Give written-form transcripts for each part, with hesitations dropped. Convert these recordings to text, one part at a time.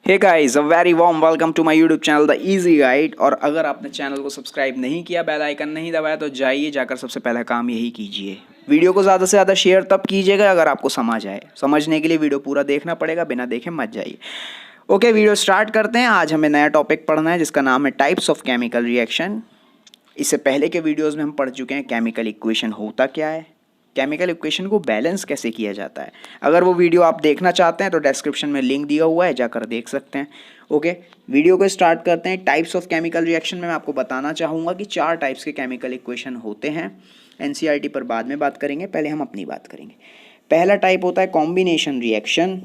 Hey guys, a very warm welcome to my YouTube channel the easy guide. और अगर आपने channel को subscribe नहीं किया, बेल आइकन नहीं दबाया, तो जाइए जाकर सबसे पहला काम यही कीजिए। वीडियो को ज़्यादा से ज़्यादा शेयर तब कीजिएगा अगर आपको समझ आए। समझने के लिए वीडियो पूरा देखना पड़ेगा, बिना देखे मत जाइए। ओके, वीडियो स्टार्ट करते हैं। आज हमें नया टॉपिक पढ़ना है जिसका नाम है टाइप्स ऑफ केमिकल रिएक्शन। इससे पहले के वीडियोज़ में हम पढ़ चुके हैं केमिकल इक्वेशन होता क्या है, केमिकल इक्वेशन को बैलेंस कैसे किया जाता है। अगर वो वीडियो आप देखना चाहते हैं तो डिस्क्रिप्शन में लिंक दिया हुआ है, जाकर देख सकते हैं। ओके, वीडियो को स्टार्ट करते हैं। टाइप्स ऑफ केमिकल रिएक्शन में मैं आपको बताना चाहूँगा कि 4 टाइप्स के केमिकल इक्वेशन होते हैं। एनसीईआरटी पर बाद में बात करेंगे, पहले हम अपनी बात करेंगे। पहला टाइप होता है कॉम्बिनेशन रिएक्शन।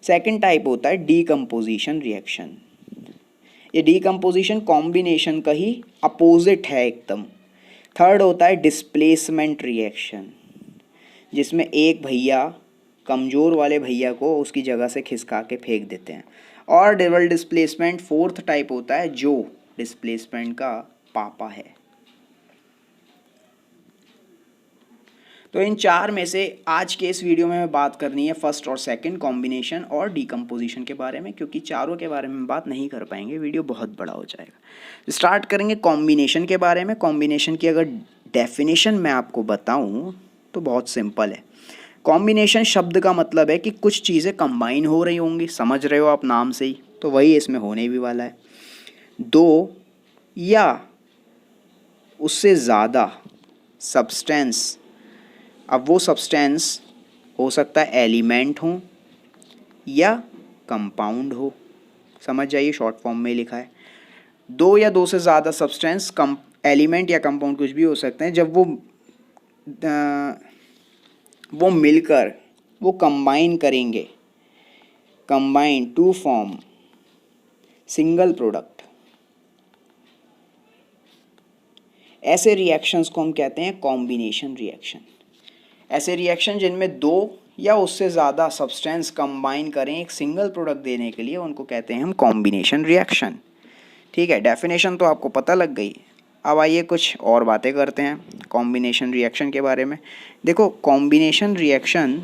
सेकेंड टाइप होता है डीकम्पोजिशन रिएक्शन। ये डीकम्पोजिशन कॉम्बिनेशन का ही अपोजिट है एकदम। थर्ड होता है डिस्प्लेसमेंट रिएक्शन, जिसमें एक भैया कमज़ोर वाले भैया को उसकी जगह से खिसका के फेंक देते हैं। और डबल डिस्प्लेसमेंट फोर्थ टाइप होता है, जो डिस्प्लेसमेंट का पापा है। तो इन 4 में से आज के इस वीडियो में बात करनी है फर्स्ट और सेकंड, कॉम्बिनेशन और डीकम्पोजिशन के बारे में, क्योंकि चारों के बारे में बात नहीं कर पाएंगे, वीडियो बहुत बड़ा हो जाएगा। स्टार्ट करेंगे कॉम्बिनेशन के बारे में। कॉम्बिनेशन की अगर डेफिनेशन मैं आपको बताऊं तो बहुत सिंपल है। कॉम्बिनेशन शब्द का मतलब है कि कुछ चीज़ें कंबाइन हो रही होंगी, समझ रहे हो आप नाम से ही, तो वही इसमें होने भी वाला है। 2 या उससे ज़्यादा सब्सटेंस, अब वो सब्सटेंस हो सकता है एलिमेंट हो या कंपाउंड हो, समझ जाइए, शॉर्ट फॉर्म में लिखा है। 2 या 2 से ज़्यादा सब्सटेंस, एलिमेंट या कंपाउंड कुछ भी हो सकते हैं, जब वो मिलकर वो कंबाइन करेंगे, combine to form single product, ऐसे रिएक्शंस को हम कहते हैं कॉम्बिनेशन रिएक्शन। ऐसे रिएक्शन जिनमें 2 या उससे ज़्यादा सब्सटेंस कंबाइन करें एक सिंगल प्रोडक्ट देने के लिए, उनको कहते हैं हम कॉम्बिनेशन रिएक्शन। ठीक है, डेफिनेशन तो आपको पता लग गई। अब आइए कुछ और बातें करते हैं कॉम्बिनेशन रिएक्शन के बारे में। देखो, कॉम्बिनेशन रिएक्शन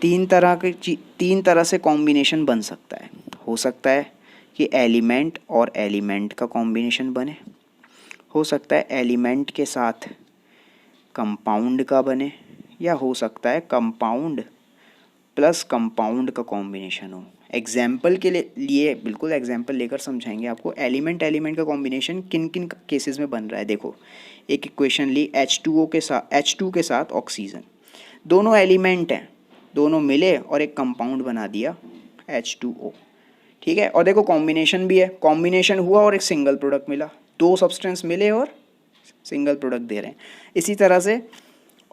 तीन तरह से कॉम्बिनेशन बन सकता है। हो सकता है कि एलिमेंट और एलिमेंट का कॉम्बिनेशन बने, हो सकता है एलिमेंट के साथ कंपाउंड का बने, या हो सकता है कंपाउंड प्लस कंपाउंड का कॉम्बिनेशन हो। एग्जाम्पल के लिए बिल्कुल एग्जाम्पल लेकर समझाएंगे आपको। एलिमेंट एलिमेंट का कॉम्बिनेशन किन किन केसेस में बन रहा है। देखो, एक इक्वेशन ली H2O के साथ, H2 के साथ ऑक्सीजन, दोनों एलिमेंट हैं, दोनों मिले और एक कंपाउंड बना दिया H2O। ठीक है, और देखो कॉम्बिनेशन भी है, कॉम्बिनेशन हुआ और एक सिंगल प्रोडक्ट मिला, 2 सब्सटेंस मिले और सिंगल प्रोडक्ट दे रहे हैं। इसी तरह से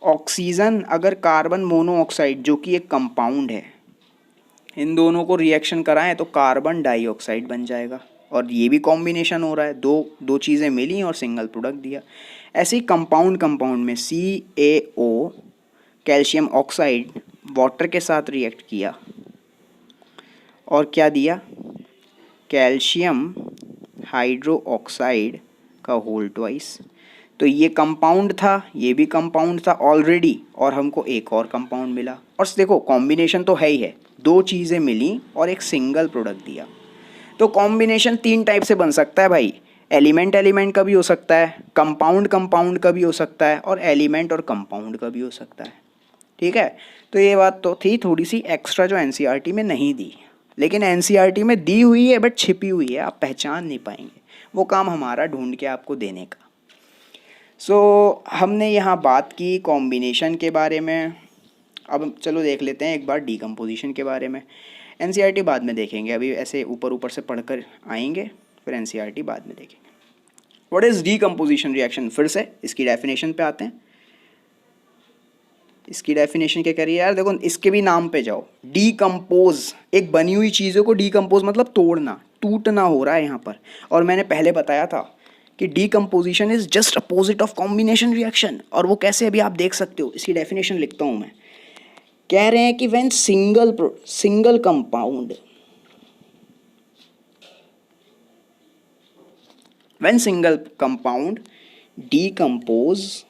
ऑक्सीजन अगर कार्बन मोनोऑक्साइड, जो कि एक कंपाउंड है, इन दोनों को रिएक्शन कराएं तो कार्बन डाइऑक्साइड बन जाएगा, और ये भी कॉम्बिनेशन हो रहा है, दो चीज़ें मिली और सिंगल प्रोडक्ट दिया। ऐसे ही कंपाउंड में CaO, कैल्शियम ऑक्साइड, वाटर के साथ रिएक्ट किया और क्या दिया, कैल्शियम हाइड्रोक्साइड का होल ट्वाइस। तो ये कंपाउंड था, ये भी कंपाउंड था ऑलरेडी, और हमको एक और कंपाउंड मिला। और देखो कॉम्बिनेशन तो है ही है, 2 चीज़ें मिली और एक सिंगल प्रोडक्ट दिया। तो कॉम्बिनेशन 3 टाइप से बन सकता है भाई। एलिमेंट एलिमेंट का भी हो सकता है, कंपाउंड कंपाउंड का भी हो सकता है, और एलिमेंट और कंपाउंड का भी हो सकता है। ठीक है, तो ये बात तो थी थोड़ी सी एक्स्ट्रा जो एनसीईआरटी में नहीं दी, लेकिन एनसीईआरटी में दी हुई है बट छिपी हुई है, आप पहचान नहीं पाएंगे। वो काम हमारा ढूंढ के आपको देने का। हमने यहाँ बात की कॉम्बिनेशन के बारे में। अब चलो देख लेते हैं एक बार डीकम्पोजिशन के बारे में। एनसीईआरटी बाद में देखेंगे, अभी ऐसे ऊपर ऊपर से पढ़कर आएंगे, फिर एनसीईआरटी बाद में देखेंगे। व्हाट इज़ डीकम्पोजिशन रिएक्शन, फिर से इसकी डेफिनेशन पे आते हैं। इसकी डेफिनेशन क्या करिए यार, देखो इसके भी नाम पे जाओ। डीकम्पोज, एक बनी हुई चीज़ों को डीकम्पोज मतलब तोड़ना, टूटना हो रहा है यहाँ पर। और मैंने पहले बताया था कि decomposition is just opposite of combination reaction. और वो कैसे, अभी आप देख सकते हो, इसकी डेफिनेशन लिखता हूँ मैं। कह रहे हैं कि व्हेन सिंगल कंपाउंड डीकम्पोज,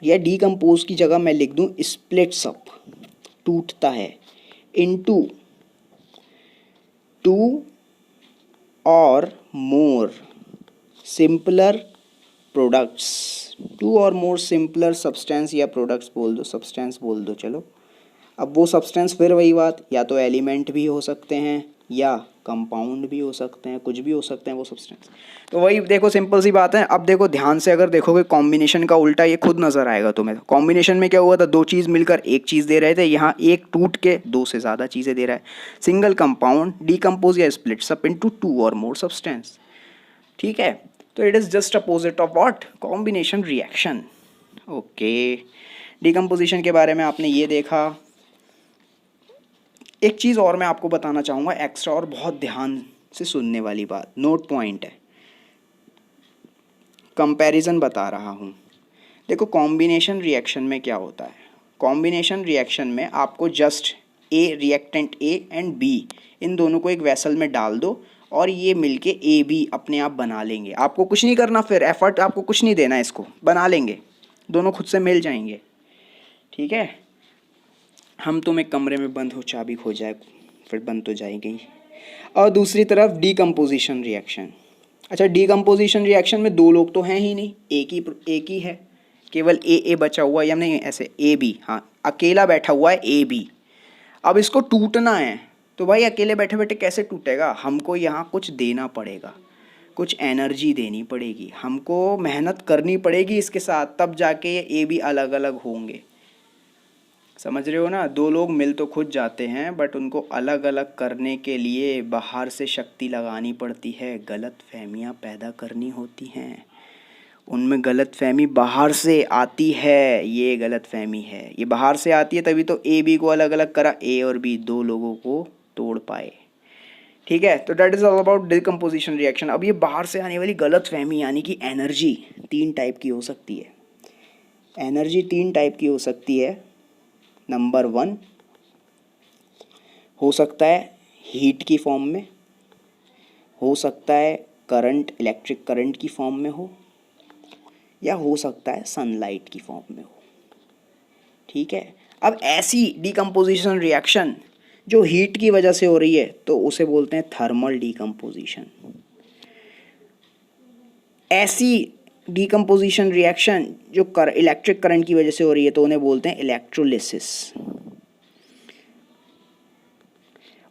या डीकम्पोज की जगह मैं लिख दूँ स्प्लिट्स अप, टूटता है, into two or more simpler products, two और मोर सिंपलर सब्सटेंस या प्रोडक्ट्स बोल दो, सब्सटेंस बोल दो चलो। अब वो सब्सटेंस फिर वही बात, या तो एलिमेंट भी हो सकते हैं या कंपाउंड भी हो सकते हैं, कुछ भी हो सकते हैं वो सब्सटेंस। तो वही देखो सिंपल सी बात है। अब देखो ध्यान से अगर देखोगे कॉम्बिनेशन का उल्टा ये खुद नज़र आएगा तुम्हें। कॉम्बिनेशन में क्या हुआ था, दो चीज़ मिलकर एक चीज़ दे रहे थे, यहाँ एक टूट के दो से ज़्यादा चीज़ें दे रहा है। सिंगल कंपाउंड डीकम्पोज या स्प्लिट्स अप इनटू टू और मोर सब्सटेंस। ठीक है, तो it is just opposite of what, combination reaction. Okay, decomposition के बारे में आपने ये देखा। एक चीज़ और मैं आपको बताना चाहूँगा एक्स्ट्रा, और बहुत ध्यान से सुनने वाली बात, नोट पॉइंट है, कंपैरिजन बता रहा हूँ। देखो कॉम्बिनेशन रिएक्शन में क्या होता है, कॉम्बिनेशन रिएक्शन में आपको just A, reactant A and B, इन दोनों को एक वेसल में डाल दो और ये मिलके ए बी अपने आप बना लेंगे। आपको कुछ नहीं करना, फिर एफर्ट आपको कुछ नहीं देना, इसको बना लेंगे, दोनों खुद से मिल जाएंगे। ठीक है, हम तुम एक कमरे में बंद हो, चाबी खो जाए, फिर बंद तो जाएगी। और दूसरी तरफ डीकम्पोजिशन रिएक्शन। अच्छा, डीकम्पोजिशन रिएक्शन में दो लोग तो हैं ही नहीं, एक ही है, केवल ए बचा हुआ है, या नहीं ऐसे ए बी, हाँ अकेला बैठा हुआ है ए बी। अब इसको टूटना है तो भाई अकेले बैठे बैठे कैसे टूटेगा, हमको यहाँ कुछ देना पड़ेगा, कुछ एनर्जी देनी पड़ेगी, हमको मेहनत करनी पड़ेगी इसके साथ, तब जाके ये ए बी अलग अलग होंगे। समझ रहे हो ना, दो लोग मिल तो खुद जाते हैं बट उनको अलग अलग करने के लिए बाहर से शक्ति लगानी पड़ती है, गलत फहमियाँ पैदा करनी होती हैं, उनमें गलत फहमी बाहर से आती है। ये गलत फहमी है, ये बाहर से आती है, तभी तो ए बी को अलग अलग करा, ए और बी दो लोगों को तोड़ पाए। ठीक है, तो that is all about decomposition reaction. अब ये बाहर से आने वाली गलत फहमी यानी कि एनर्जी तीन टाइप की हो सकती है। एनर्जी तीन टाइप की हो सकती है। नंबर 1 हो सकता है हीट की फॉर्म में, हो सकता है करंट, इलेक्ट्रिक करंट की फॉर्म में हो, या हो सकता है सनलाइट की फॉर्म में हो। ठीक है, अब ऐसी डीकम्पोजिशन रिएक्शन जो हीट की वजह से हो रही है तो उसे बोलते हैं थर्मल डीकम्पोजिशन। ऐसी डीकम्पोजिशन रिएक्शन जो इलेक्ट्रिक करंट की वजह से हो रही है तो उन्हें बोलते हैं इलेक्ट्रोलिसिस।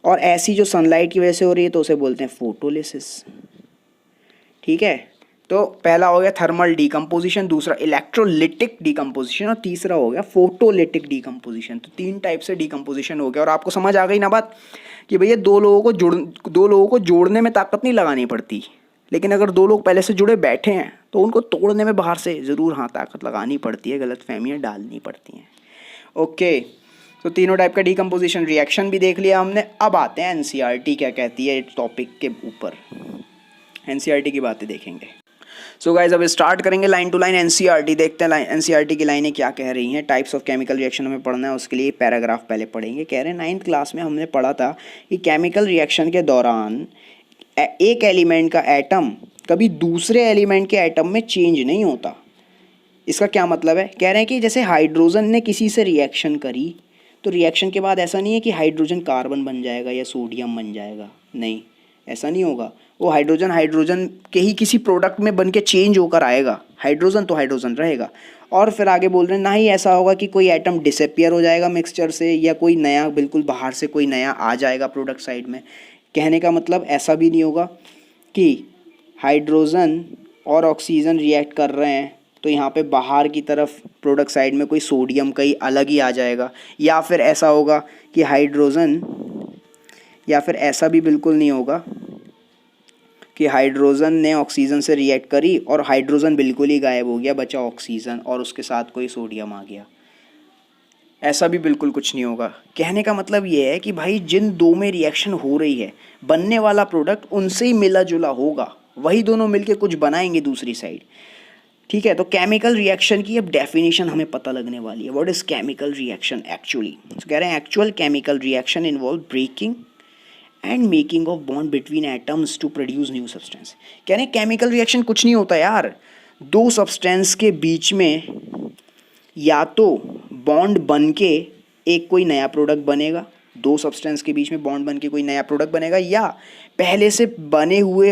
और ऐसी जो सनलाइट की वजह से हो रही है तो उसे बोलते हैं फोटोलिसिस। ठीक है, तो पहला हो गया थर्मल डीकम्पोजिशन, दूसरा इलेक्ट्रोलिटिक डीकम्पोजिशन, और तीसरा हो गया फोटोलिटिक डीकम्पोजिशन। तो तीन टाइप से डीकम्पोजिशन हो गया। और आपको समझ आ गई ना बात कि भैया दो लोगों को जोड़ने में ताकत नहीं लगानी पड़ती, लेकिन अगर दो लोग पहले से जुड़े बैठे हैं तो उनको तोड़ने में बाहर से ज़रूर हाँ ताकत लगानी पड़ती है, गलत फहमियाँ डालनी पड़ती हैं। ओके, तो तीनों टाइप का डीकम्पोजिशन रिएक्शन भी देख लिया हमने। अब आते हैं एनसीईआरटी क्या कहती है इस टॉपिक के ऊपर, एनसीईआरटी की बातें देखेंगे। सो गाइज अब स्टार्ट करेंगे लाइन टू लाइन एनसीईआरटी, देखते हैं एनसीईआरटी की लाइनें क्या कह रही हैं। टाइप्स ऑफ केमिकल रिएक्शन हमें पढ़ना है, उसके लिए पैराग्राफ पहले पढ़ेंगे। कह रहे हैं 9th क्लास में हमने पढ़ा था कि केमिकल रिएक्शन के दौरान एक एलिमेंट का एटम कभी दूसरे एलिमेंट के एटम में चेंज नहीं होता। इसका क्या मतलब है, कह रहे हैं कि जैसे हाइड्रोजन ने किसी से रिएक्शन करी तो रिएक्शन के बाद ऐसा नहीं है कि हाइड्रोजन कार्बन बन जाएगा या सोडियम बन जाएगा, नहीं ऐसा नहीं होगा। वो हाइड्रोजन के ही किसी प्रोडक्ट में बन के चेंज होकर आएगा, हाइड्रोजन तो हाइड्रोजन रहेगा। और फिर आगे बोल रहे हैं ना ही ऐसा होगा कि कोई एटम डिसअपियर हो जाएगा मिक्सचर से, या कोई नया बिल्कुल बाहर से कोई नया आ जाएगा प्रोडक्ट साइड में। कहने का मतलब ऐसा भी नहीं होगा कि हाइड्रोजन और ऑक्सीजन रिएक्ट कर रहे हैं तो यहाँ पे बाहर की तरफ प्रोडक्ट साइड में कोई सोडियम कहीं अलग ही आ जाएगा, या फिर ऐसा होगा कि हाइड्रोजन, या फिर ऐसा भी बिल्कुल नहीं होगा कि हाइड्रोजन ने ऑक्सीजन से रिएक्ट करी और हाइड्रोजन बिल्कुल ही गायब हो गया, बचा ऑक्सीजन और उसके साथ कोई सोडियम आ गया। ऐसा भी बिल्कुल कुछ नहीं होगा। कहने का मतलब ये है कि भाई जिन दो में रिएक्शन हो रही है, बनने वाला प्रोडक्ट उनसे ही मिला जुला होगा, वही दोनों मिलके कुछ बनाएंगे दूसरी साइड। ठीक है, तो केमिकल रिएक्शन की अब डेफिनेशन हमें पता लगने वाली है। What is chemical reaction actually. कह रहे हैं actual chemical reaction involve breaking and making of bond between atoms to produce new substance. कह रहे हैं केमिकल रिएक्शन कुछ नहीं होता यार, दो सब्सटेंस के बीच में या तो बॉन्ड बन के एक कोई नया प्रोडक्ट बनेगा, दो सब्सटेंस के बीच में बॉन्ड बन के कोई नया प्रोडक्ट बनेगा, या पहले से बने हुए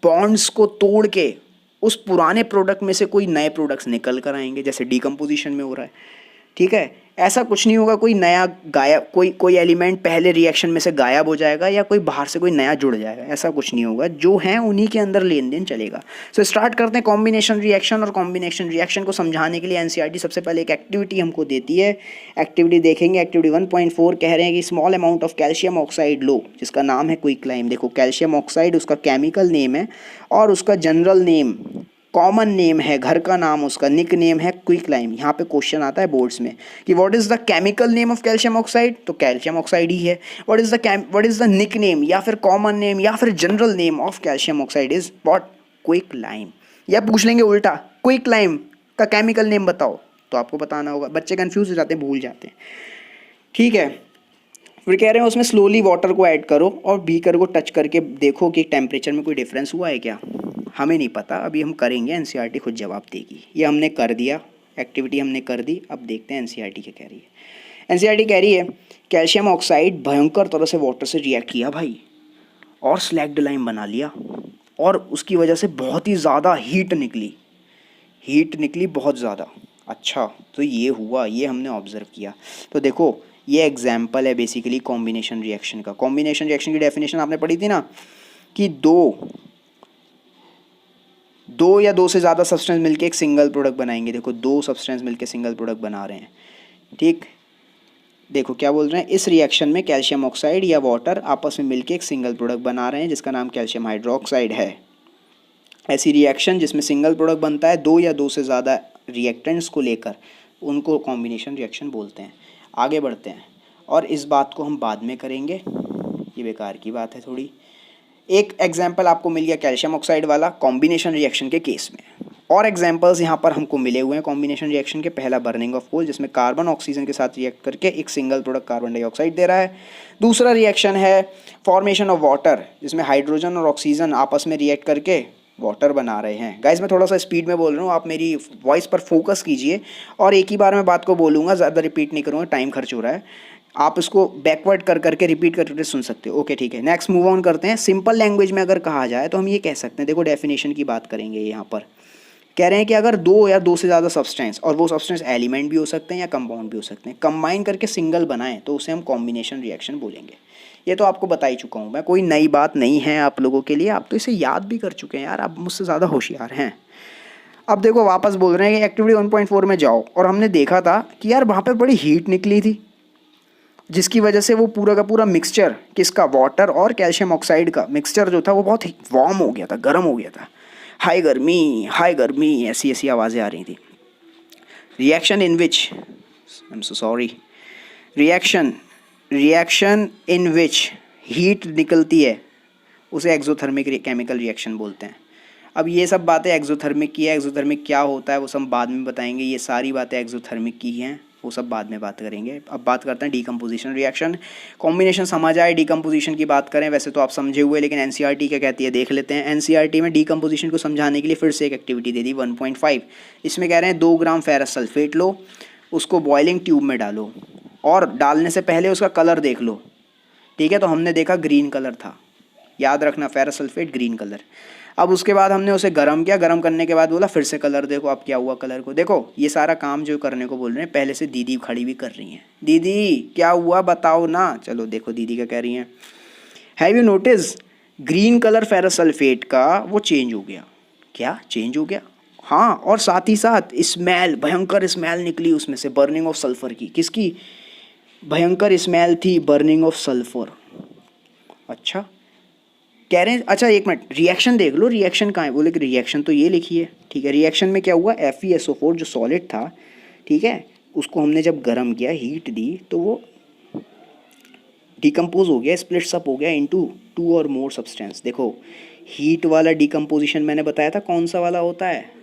बॉन्ड्स को तोड़ के उस पुराने प्रोडक्ट में से कोई नए प्रोडक्ट्स निकल कर आएंगे, जैसे डीकम्पोजिशन में हो रहा है। ठीक है, ऐसा कुछ नहीं होगा कोई नया गायब, कोई एलिमेंट पहले रिएक्शन में से गायब हो जाएगा या कोई बाहर से कोई नया जुड़ जाएगा, ऐसा कुछ नहीं होगा। जो है उन्हीं के अंदर लेन देन चलेगा। सो स्टार्ट करते हैं कॉम्बिनेशन रिएक्शन। और कॉम्बिनेशन रिएक्शन को समझाने के लिए एनसीईआरटी सबसे पहले एक एक्टिविटी हमको देती है। एक्टिविटी देखेंगे, एक्टिविटी 1.4 कह रहे हैं कि small amount of calcium oxide लो, जिसका नाम है क्विकलाइम। देखो कैल्शियम ऑक्साइड उसका केमिकल नेम है और उसका जनरल नेम, कॉमन नेम है, घर का नाम उसका निक नेम है क्विकलाइम। यहाँ पे क्वेश्चन आता है बोर्ड्स में कि what is the chemical name of calcium oxide, तो कैल्शियम ऑक्साइड ही है। What is the nickname या फिर कॉमन नेम या फिर general name of calcium oxide is what, quicklime. या पूछ लेंगे उल्टा, क्विकलाइम का केमिकल नेम बताओ, तो आपको बताना होगा। बच्चे कंफ्यूज हो जाते हैं, भूल जाते हैं। ठीक है, फिर कह रहे हैं उसमें स्लोली वाटर को ऐड करो और बीकर को टच करके देखो कि टेम्परेचर में कोई डिफरेंस हुआ है क्या। हमें नहीं पता, अभी हम करेंगे, एनसीईआरटी खुद जवाब देगी। ये हमने कर दिया, एक्टिविटी हमने कर दी। अब देखते हैं एनसीईआरटी क्या कह रही है। एनसीईआरटी कह रही है कैल्शियम ऑक्साइड भयंकर तरह से वाटर से रिएक्ट किया भाई और स्लैग्ड लाइम बना लिया, और उसकी वजह से बहुत ही ज़्यादा हीट निकली बहुत ज़्यादा। अच्छा, तो ये हुआ, ये हमने ऑब्जर्व किया। तो देखो ये एग्जाम्पल है बेसिकली कॉम्बिनेशन रिएक्शन का। कॉम्बिनेशन रिएक्शन की डेफिनेशन आपने पढ़ी थी ना, कि दो या दो से ज़्यादा सब्सटेंस मिलके एक सिंगल प्रोडक्ट बनाएंगे। देखो दो सब्सटेंस मिलके सिंगल प्रोडक्ट बना रहे हैं। ठीक, देखो क्या बोल रहे हैं, इस रिएक्शन में कैल्शियम ऑक्साइड या वाटर आपस में मिलके एक सिंगल प्रोडक्ट बना रहे हैं जिसका नाम कैल्शियम हाइड्रोक्साइड है। ऐसी रिएक्शन जिसमें सिंगल प्रोडक्ट बनता है दो या दो से ज़्यादा रिएक्टेंट्स को लेकर, उनको कॉम्बिनेशन रिएक्शन बोलते हैं। आगे बढ़ते हैं, और इस बात को हम बाद में करेंगे, ये बेकार की बात है थोड़ी। एक एग्जाम्पल आपको मिल गया कैल्शियम ऑक्साइड वाला कॉम्बिनेशन रिएक्शन के केस में, और एग्जाम्पल्स यहाँ पर हमको मिले हुए हैं कॉम्बिनेशन रिएक्शन के। पहला बर्निंग ऑफ कोल, जिसमें कार्बन ऑक्सीजन के साथ रिएक्ट करके एक सिंगल प्रोडक्ट कार्बन डाइऑक्साइड दे रहा है। दूसरा रिएक्शन है फॉर्मेशन ऑफ वाटर, जिसमें हाइड्रोजन और ऑक्सीजन आपस में रिएक्ट करके वाटर बना रहे हैं। गाइस मैं थोड़ा सा स्पीड में बोल रहा हूँ, आप मेरी वॉइस पर फोकस कीजिए, और एक ही बार मैं बात को बोलूँगा, ज़्यादा रिपीट नहीं करूँगा, टाइम खर्च हो रहा है। आप इसको बैकवर्ड कर करके रिपीट करके सुन सकते हो। ओके ठीक है, नेक्स्ट मूव ऑन करते हैं। सिंपल लैंग्वेज में अगर कहा जाए तो हम ये कह सकते हैं, देखो डेफिनेशन की बात करेंगे। यहाँ पर कह रहे हैं कि अगर दो या दो से ज़्यादा सब्सटेंस, और वो सब्सटेंस एलिमेंट भी हो सकते हैं या कंपाउंड भी हो सकते हैं, कंबाइन करके सिंगल बनाएं तो उसे हम कॉम्बिनेशन रिएक्शन बोलेंगे। ये तो आपको बता ही चुका हूँ मैं, कोई नई बात नहीं है आप लोगों के लिए, आप तो इसे याद भी कर चुके हैं यार, आप मुझसे ज़्यादा होशियार हैं। अब देखो वापस बोल रहे हैं कि एक्टिविटी 1.4 में जाओ, और हमने देखा था कि यार वहाँ पर बड़ी हीट निकली थी, जिसकी वजह से वो पूरा का पूरा मिक्सचर, किसका, वाटर और कैल्शियम ऑक्साइड का मिक्सचर जो था वो बहुत वार्म हो गया था, गर्म हो गया था। हाई गर्मी ऐसी ऐसी आवाज़ें आ रही थी। Reaction in which, I am so sorry, reaction in which heat निकलती है उसे एक्सोथर्मिक केमिकल रिएक्शन बोलते हैं। अब ये सब बातें एक्सोथर्मिक की है, एक्सोथर्मिक क्या होता है वो सब बाद में बताएंगे, ये सारी बातें एक्सोथर्मिक की हैं, वो सब बाद में बात करेंगे। अब बात करते हैं डीकम्पोजिशन रिएक्शन। कॉम्बिनेशन समझ आए, डीकम्पोजिशन की बात करें वैसे तो आप समझे हुए, लेकिन एनसीईआरटी क्या कहती है देख लेते हैं। एनसीईआरटी में डीकम्पोजिशन को समझाने के लिए फिर से एक एक्टिविटी दे दी 1.5। इसमें कह रहे हैं 2 ग्राम फेरस सल्फेट लो, उसको बॉइलिंग ट्यूब में डालो, और डालने से पहले उसका कलर देख लो। ठीक है, तो हमने देखा ग्रीन कलर था, याद रखना फेरस सल्फेट ग्रीन कलर। अब उसके बाद हमने उसे गर्म किया, गर्म करने के बाद बोला फिर से कलर देखो, अब क्या हुआ कलर को। देखो ये सारा काम जो करने को बोल रहे हैं, पहले से दीदी खड़ी भी कर रही हैं। दीदी क्या हुआ बताओ ना। चलो देखो दीदी क्या कह रही हैं। Have you notice green colour ferrous sulphate का वो चेंज हो गया। क्या चेंज हो गया? हाँ, और साथ ही साथ स्मेल, भयंकर स्मेल निकली उसमें से, बर्निंग ऑफ सल्फर की। किसकी भयंकर स्मेल थी? Burning of sulphur. अच्छा कह रहे हैं, अच्छा एक मिनट, रिएक्शन देख लो, रिएक्शन कहाँ है? बोले कि रिएक्शन तो ये लिखी है। ठीक है, रिएक्शन में क्या हुआ, FeSO4 जो सॉलिड था, ठीक है, उसको हमने जब गर्म किया, हीट दी, तो वो डिकम्पोज हो गया, स्प्लिट्स अप हो गया इनटू 2 और मोर सब्सटेंस। देखो हीट वाला डिकम्पोजिशन मैंने बताया था कौन सा वाला होता है,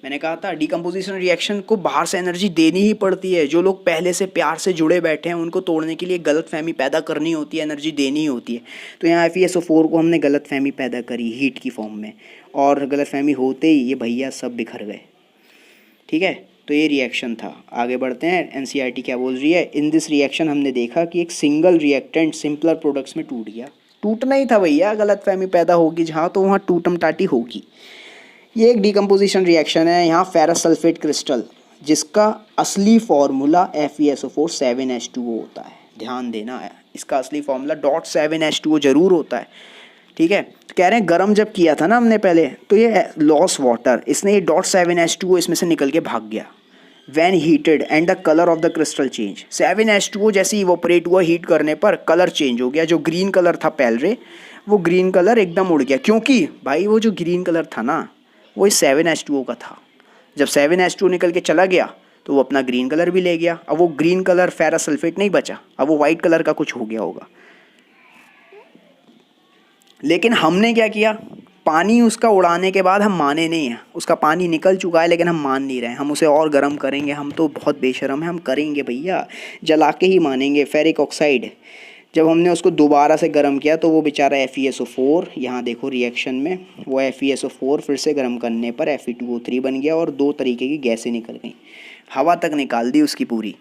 मैंने कहा था डिकम्पोजिशन रिएक्शन को बाहर से एनर्जी देनी ही पड़ती है। जो लोग पहले से प्यार से जुड़े बैठे हैं उनको तोड़ने के लिए गलतफहमी पैदा करनी होती है, एनर्जी देनी ही होती है। तो यहाँ FeSO4 को हमने गलतफहमी पैदा करी हीट की फॉर्म में, और गलतफहमी होते ही ये भैया सब बिखर गए। ठीक है, तो ये रिएक्शन था। आगे बढ़ते हैं, एनसीईआरटी क्या बोल रही है। इन दिस रिएक्शन हमने देखा कि एक सिंगल रिएक्टेंट सिंपलर प्रोडक्ट्स में टूट गया। टूटना ही था भैया, गलतफहमी पैदा होगी जहाँ तो वहाँ टूटम टाटी होगी। ये एक डिकम्पोजिशन रिएक्शन है। यहाँ फेरस सल्फेट क्रिस्टल जिसका असली फॉर्मूला FeSO4 7H2O होता है, ध्यान देना है, इसका असली फॉर्मूला .7H2O जरूर होता है, ठीक है। तो कह रहे हैं गर्म जब किया था ना हमने पहले, तो ये लॉस वाटर, इसने ये .7H2O इसमें से निकल के भाग गया। When heated and the colour of the crystal change, 7H2O जैसे इवोपरेट हुआ हीट करने पर कलर चेंज हो गया। जो ग्रीन कलर था पहले, वो ग्रीन कलर एकदम उड़ गया, क्योंकि भाई वो जो ग्रीन कलर था ना वो इस 7H2O का था। जब 7H2O निकल के चला गया तो वो अपना ग्रीन कलर भी ले गया। अब वो ग्रीन कलर फेरस सल्फेट नहीं बचा, अब वो वाइट कलर का कुछ हो गया होगा। लेकिन हमने क्या किया, पानी उसका उड़ाने के बाद हम माने नहीं हैं, उसका पानी निकल चुका है लेकिन हम मान नहीं रहे हैं, हम उसे और गर्म करेंगे। हम तो बहुत बेशरम हैं, हम करेंगे भैया, जला के ही मानेंगे। फेरिक ऑक्साइड जब हमने उसको दोबारा से गर्म किया तो वो बेचारा FeSO4, यहाँ देखो रिएक्शन में वो FeSO4 फिर से गर्म करने पर Fe2O3 बन गया और दो तरीके की गैसें निकल गई, हवा तक निकाल दी उसकी पूरी।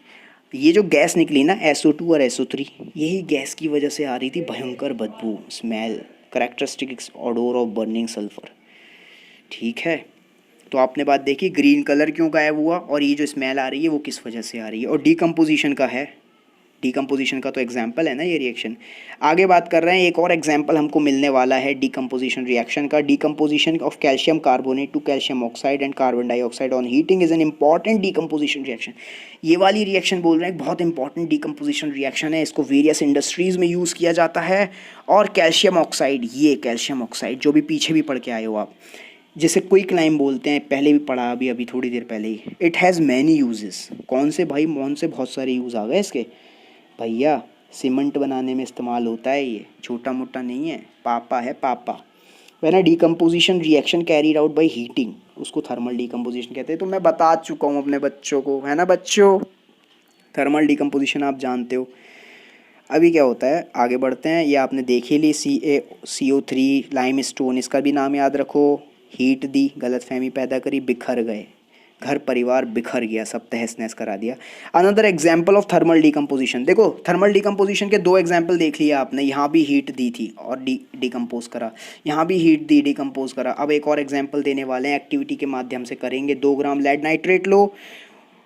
ये जो गैस निकली ना SO2 और SO3, यही गैस की वजह से आ रही थी भयंकर बदबू, smell, characteristics odour of burning sulphur, ठीक है। तो आपने बात देखी ग्रीन कलर क्यों गायब हुआ और ये जो स्मेल आ रही है वो किस वजह से आ रही है। और डिकम्पोजिशन का है, डिकम्पोजिशन का तो एग्जाम्पल है ना ये रिएक्शन। आगे बात कर रहे हैं, एक और एग्जाम्पल हमको मिलने वाला है डिकम्पोजिशन रिएक्शन का। Decomposition of calcium carbonate to calcium oxide and carbon dioxide on heating is an important decomposition reaction. ये वाली रिएक्शन बोल रहे हैं बहुत इंपॉर्टेंट डिकम्पोजिशन रिएक्शन है, इसको वेरियस इंडस्ट्रीज में यूज़ किया जाता है। और कैल्शियम ऑक्साइड, ये कैल्शियम ऑक्साइड जो भी पीछे भी पढ़ के आए हो आप, जिसे क्विक लाइम बोलते हैं, पहले भी पढ़ा अभी थोड़ी देर पहले ही। इट हैज़ मैनी यूजेस, कौन से भाई, मौन से बहुत सारे यूज़ आ गए इसके भैया। सीमेंट बनाने में इस्तेमाल होता है, ये छोटा मोटा नहीं है, पापा है पापा। वह ना decomposition reaction carried out by heating, उसको थर्मल डिकम्पोजिशन कहते हैं। तो मैं बता चुका हूँ अपने बच्चों को, है ना बच्चों, थर्मल डिकम्पोजिशन आप जानते हो। अभी क्या होता है, आगे बढ़ते हैं। ये आपने देखी ली CO3 लाइम स्टोन, इसका भी नाम याद रखो। हीट दी, गलतफहमी पैदा करी, बिखर गए, घर परिवार बिखर गया, सब तहस नहस करा दिया। Another example of thermal decomposition, देखो थर्मल डिकम्पोजिशन के दो एग्जाम्पल देख लिया आपने। यहाँ भी हीट दी थी और डिकम्पोज करा, यहाँ भी हीट दी, डिकम्पोज करा। अब एक और एग्जाम्पल देने वाले हैं, एक्टिविटी के माध्यम से करेंगे। 2 ग्राम लेड नाइट्रेट लो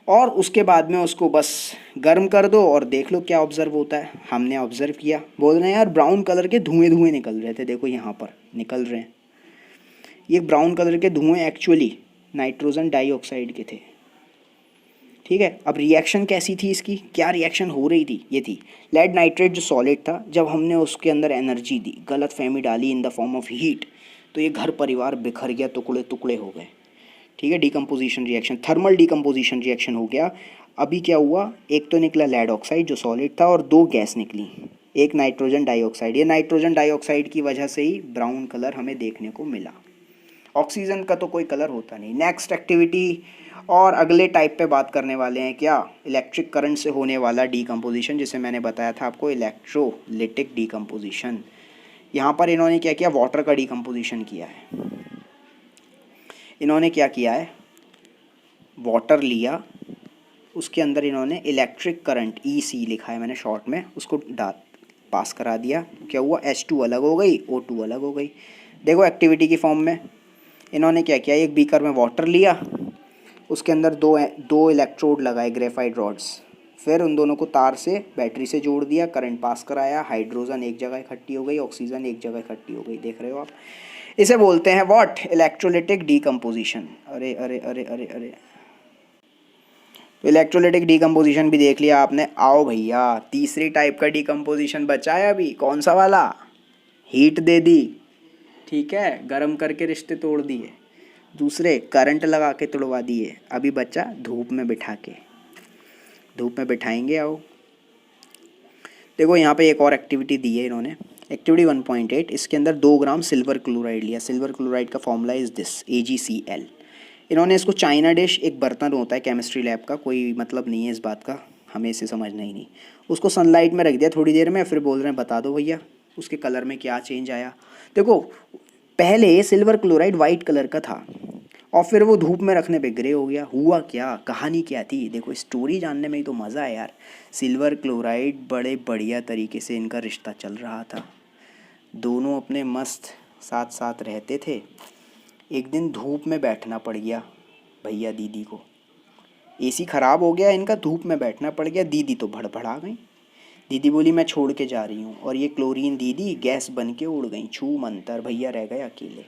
और उसके बाद में उसको बस गर्म कर दो और देख लो क्या ऑब्जर्व होता है। हमने ऑब्जर्व किया, बोल रहे हैं यार ब्राउन कलर के धुएँ निकल रहे थे, देखो यहाँ पर निकल रहे हैं। ये ब्राउन कलर के धुएँ एक्चुअली नाइट्रोजन डाइऑक्साइड के थे, ठीक है। अब रिएक्शन कैसी थी इसकी, क्या रिएक्शन हो रही थी, ये थी लेड नाइट्रेट जो सॉलिड था, जब हमने उसके अंदर एनर्जी दी, गलत फहमी डाली in the form of heat, तो ये घर परिवार बिखर गया, टुकड़े टुकड़े हो गए, ठीक है। Decomposition reaction, thermal decomposition reaction हो गया। अभी क्या हुआ, एक तो निकला लेड ऑक्साइड जो सॉलिड था और 2 गैस निकली, एक नाइट्रोजन डाइऑक्साइड। ये नाइट्रोजन डाइऑक्साइड की वजह से ही ब्राउन कलर हमें देखने को मिला, ऑक्सीजन का तो कोई कलर होता नहीं। नेक्स्ट एक्टिविटी और अगले टाइप पे बात करने वाले हैं, क्या, इलेक्ट्रिक करंट से होने वाला डिकम्पोजिशन, जिसे मैंने बताया था आपको इलेक्ट्रोलिटिक डिकम्पोजिशन। यहाँ पर इन्होंने क्या किया, वाटर का डिकम्पोजिशन किया है। इन्होंने क्या किया है, वाटर लिया, उसके अंदर इन्होंने इलेक्ट्रिक करंट EC लिखा है मैंने शॉर्ट में, उसको पास करा दिया। क्या हुआ, H2 अलग हो गई, O2 अलग हो गई। देखो एक्टिविटी की फॉर्म में इन्होंने क्या किया, एक बीकर में वाटर लिया, उसके अंदर दो इलेक्ट्रोड लगाए, ग्रेफाइट रॉड्स, फिर उन दोनों को तार से बैटरी से जोड़ दिया, करंट पास कराया, हाइड्रोजन एक जगह इकट्ठी हो गई, ऑक्सीजन एक जगह इकट्ठी हो गई, देख रहे हो आप। इसे बोलते हैं व्हाट, इलेक्ट्रोलिटिक डिकम्पोजिशन। अरे अरे अरे अरे अरे, इलेक्ट्रोलिटिक डिकम्पोजिशन भी देख लिया आपने। आओ भैया, तीसरी टाइप का डिकम्पोजिशन बचा है अभी, कौन सा वाला, हीट दे दी, ठीक है, गर्म करके रिश्ते तोड़ दिए, दूसरे करंट लगा के तोड़वा दिए, अभी बच्चा धूप में बिठा के, धूप में बिठाएंगे। आओ देखो यहाँ पे एक और एक्टिविटी दी है इन्होंने, एक्टिविटी 1.8, इसके अंदर 2 ग्राम सिल्वर क्लोराइड लिया। सिल्वर क्लोराइड का फॉर्मूला इज़ दिस, AgCl। इन्होंने इसको चाइना डिश, एक बर्तन होता है केमिस्ट्री लैब का, कोई मतलब नहीं है इस बात का, हमें इसे समझना ही नहीं, उसको सनलाइट में रख दिया थोड़ी देर में, फिर बोल रहे हैं बता दो भैया उसके कलर में क्या चेंज आया। देखो पहले सिल्वर क्लोराइड वाइट कलर का था, और फिर वो धूप में रखने पे ग्रे हो गया। हुआ क्या, कहानी क्या थी, देखो स्टोरी जानने में ही तो मज़ा है यार। सिल्वर क्लोराइड बड़े बढ़िया तरीके से इनका रिश्ता चल रहा था, दोनों अपने मस्त साथ साथ रहते थे। एक दिन धूप में बैठना पड़ गया भैया दीदी को, एसी ख़राब हो गया इनका, धूप में बैठना पड़ गया। दीदी तो भड़बड़ा गई, दीदी बोली मैं छोड़ के जा रही हूँ, और ये क्लोरीन दीदी गैस बन के उड़ गई, छू मंतर, भैया रह गए अकेले।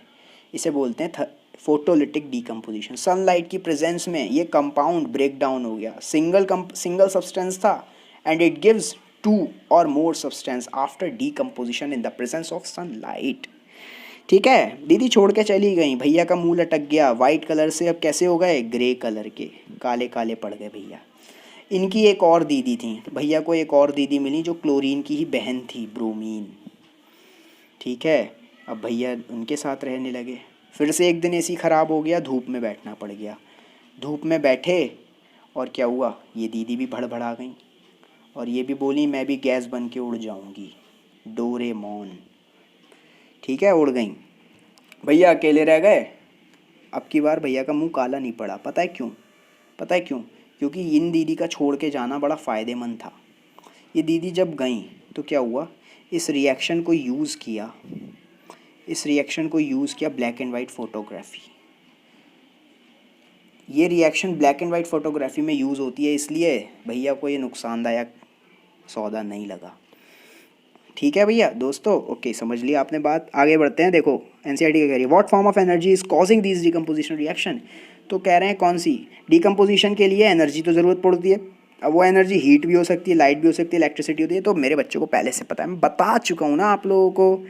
इसे बोलते हैं फोटोलिटिक डीकम्पोजिशन। सनलाइट की प्रेजेंस में ये कंपाउंड ब्रेक डाउन हो गया, सिंगल सब्सटेंस था एंड इट गिव्स 2 और more substance after decomposition in the presence of sunlight. ठीक है, दीदी छोड़ के चली गई, भैया का मुंह लटक गया, वाइट कलर से अब कैसे हो गए, ग्रे कलर के, काले काले पड़ गए भैया। इनकी एक और दीदी थी, भैया को एक और दीदी मिली जो क्लोरीन की ही बहन थी, ब्रोमीन। ठीक है, अब भैया उनके साथ रहने लगे। फिर से एक दिन एसी ख़राब हो गया, धूप में बैठना पड़ गया। धूप में बैठे और क्या हुआ, ये दीदी भी भड़बड़ा गई और ये भी बोली मैं भी गैस बन के उड़ जाऊंगी, डोरेमोन। ठीक है, उड़ गई, भैया अकेले रह गए। अब की बार भैया का मुंह काला नहीं पड़ा, पता है क्यों? पता है क्यों? क्योंकि इन दीदी का छोड़ के जाना बड़ा फ़ायदेमंद था। ये दीदी जब गई तो क्या हुआ, इस रिएक्शन को यूज़ किया, ब्लैक एंड वाइट फ़ोटोग्राफी। ये reaction black and white photography में यूज़ होती है, इसलिए भैया को ये नुकसानदायक सौदा नहीं लगा। ठीक है भैया दोस्तों, ओके समझ लिया आपने बात। आगे बढ़ते हैं। देखो एनसीईआरटी क्या कह रही है, what form of energy is causing this decomposition reaction. तो कह रहे हैं कौन सी डिकम्पोजिशन के लिए एनर्जी तो ज़रूरत पड़ती है। अब वो एनर्जी हीट भी हो सकती है, लाइट भी हो सकती है, इलेक्ट्रिसिटी होती है। तो मेरे बच्चों को पहले से पता है, मैं बता चुका हूँ ना आप लोगों को।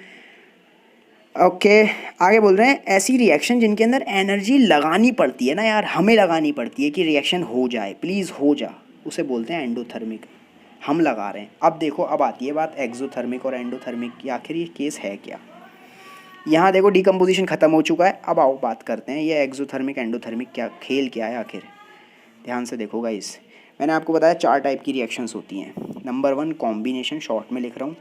ओके आगे बोल रहे हैं ऐसी रिएक्शन जिनके अंदर एनर्जी लगानी पड़ती है ना यार, हमें लगानी पड़ती है कि रिएक्शन हो जाए, प्लीज़ हो जा, उसे बोलते हैं एंडोथर्मिक। हम लगा रहे हैं। अब देखो, अब आती है बात एक्सोथर्मिक और एंडोथर्मिक की, आखिर ये केस है क्या। यहाँ देखो डिकम्पोजिशन ख़त्म हो चुका है, अब आओ बात करते हैं ये एक्सोथर्मिक एंडोथर्मिक क्या खेल क्या है आखिर। ध्यान से देखो गाइस, मैंने आपको बताया 4 टाइप की रिएक्शंस होती हैं। नंबर 1 कॉम्बिनेशन, शॉर्ट में लिख रहा हूँ।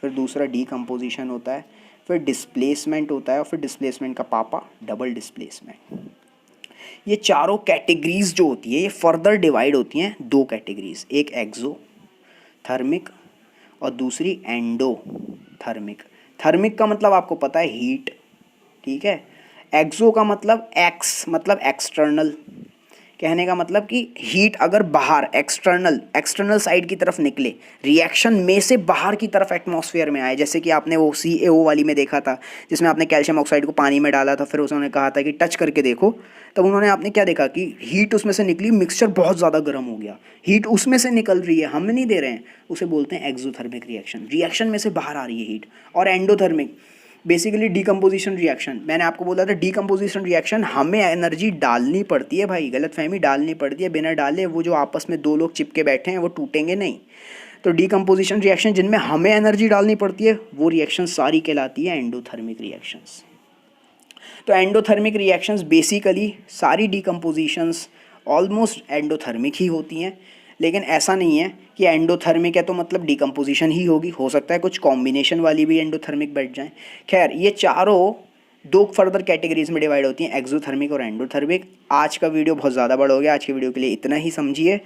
फिर दूसरा डिकम्पोजिशन होता है, फिर डिस्प्लेसमेंट होता है, और फिर डिस्प्लेसमेंट का पापा डबल डिस्प्लेसमेंट। ये चारों कैटेगरीज जो होती है ये फर्दर डिवाइड होती हैं 2 कैटेगरीज, एक एक्सोथर्मिक और दूसरी एंडोथर्मिक। थर्मिक का मतलब आपको पता है हीट, ठीक है। एक्सो का मतलब मतलब एक्सटर्नल, कहने का मतलब कि हीट अगर बाहर एक्सटर्नल साइड की तरफ निकले, रिएक्शन में से बाहर की तरफ एटमॉस्फेयर में आए, जैसे कि आपने वो CaO वाली में देखा था जिसमें आपने कैल्शियम ऑक्साइड को पानी में डाला था, फिर उसने कहा था कि टच करके देखो, तब उन्होंने आपने क्या देखा कि हीट उसमें से निकली, मिक्सचर बहुत ज़्यादा गर्म हो गया, हीट उसमें से निकल रही है, हम नहीं दे रहे हैं, उसे बोलते हैं एक्सोथर्मिक रिएक्शन, रिएक्शन में से बाहर आ रही है हीट। और एंडोथर्मिक बेसिकली डिकम्पोजिशन रिएक्शन, मैंने आपको बोला था डिकम्पोजिशन रिएक्शन हमें एनर्जी डालनी पड़ती है भाई, गलतफहमी, डालनी पड़ती है, बिना डाले वो जो आपस में 2 लोग चिपके बैठे हैं वो टूटेंगे नहीं। तो डिकम्पोजिशन रिएक्शन जिनमें हमें एनर्जी डालनी पड़ती है वो रिएक्शन सारी कहलाती है एंडोथर्मिक रिएक्शंस। तो एंडोथर्मिक रिएक्शंस बेसिकली सारी डिकम्पोजिशंस ऑलमोस्ट एंडोथर्मिक ही होती हैं, लेकिन ऐसा नहीं है कि एंडोथर्मिक है तो मतलब डिकम्पोजिशन ही होगी, हो सकता है कुछ कॉम्बिनेशन वाली भी एंडोथर्मिक बैठ जाएं। खैर ये चारों 2 फर्दर कैटेगरीज में डिवाइड होती हैं, एक्सोथर्मिक और एंडोथर्मिक। आज का वीडियो बहुत ज़्यादा बड़ा हो गया, आज के वीडियो के लिए इतना ही समझिए।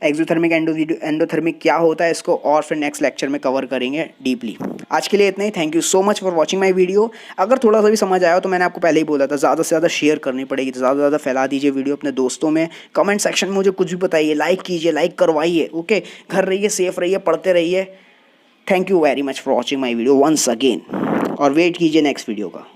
एक्सोथर्मिक एंडोथर्मिक क्या होता है इसको और फिर नेक्स्ट लेक्चर में कवर करेंगे डीपली। आज के लिए इतना ही, thank you so much for watching my video. अगर थोड़ा सा भी समझ आया तो मैंने आपको पहले ही बोला था, ज़्यादा से ज़्यादा शेयर करनी पड़ेगी, तो ज़्यादा से ज़्यादा फैला दीजिए वीडियो अपने दोस्तों में। कमेंट सेक्शन में मुझे कुछ भी बताइए, लाइक कीजिए, लाइक करवाइए, ओके। घर रहिए, सेफ रहिए, पढ़ते रहिए। Thank you very much for watching my video once again, और वेट कीजिए नेक्स्ट वीडियो का।